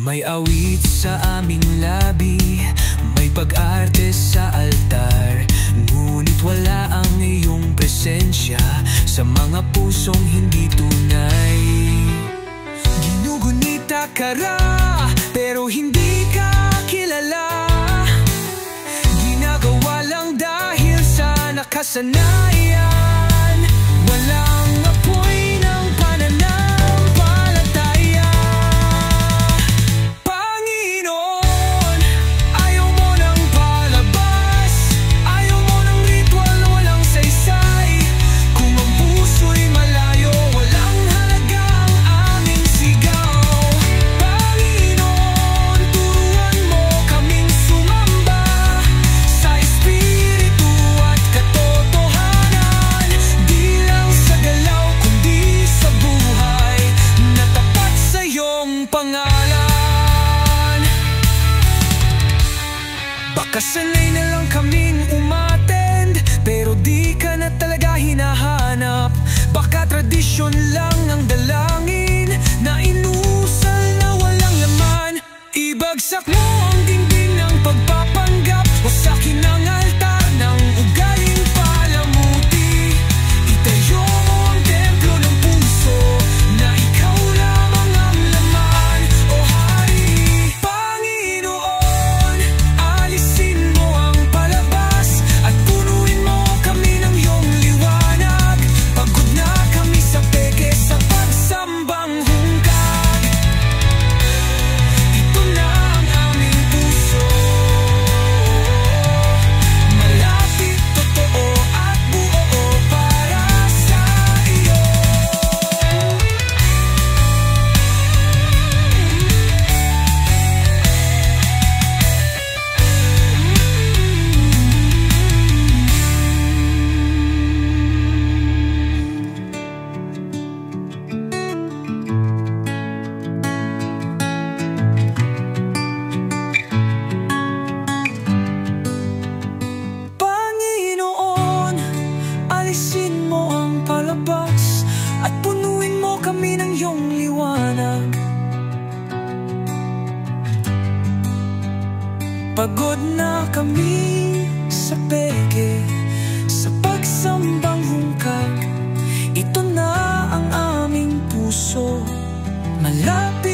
May awit sa aming labi, may pag-arte sa altar, ngunit wala ang iyong presensya sa mga pusong hindi tunay. Ginugunita ka ra, pero hindi ka kilala. Ginagawa lang dahil sa nakasanayan. Walang apoy ng pananampalataya. Panginoon, ayaw mo ng palabas, ayaw mo ng ritual, walang saysay. Kung ang puso'y malayo, walang halaga ang aming sigaw. Panginoon, turuan mo kaming sumamba sa espiritu at katotohanan. Di lang sa galaw kundi sa buhay na tapat sa iyong pangalan. Baka sanay na lang kaming umattend, pero di ka na talaga hinahanap. Baka tradisyon lang ang dalangin na inusal na walang laman. Ibagsak mo ang dingding ng pagpapanggap, wasakin ang altar ng ugaling palamuti. Itayo mo ang templo ng puso na ikaw lamang ang laman, o Hari. Panginoon, alisin mo ang palabas at punuin mo kami ng iyong liwanag. Pagod na kami sa peke, sa pagsambang hungkag. Ito na ang aming puso, malapit, totoo at buo para sa iyo. Panginoon, alisin mo ang palabas at punuin mo kami ng iyong liwanag. Pagod na kami sa peke, sa pagsambang hungkag. Ito na ang aming puso, malapit,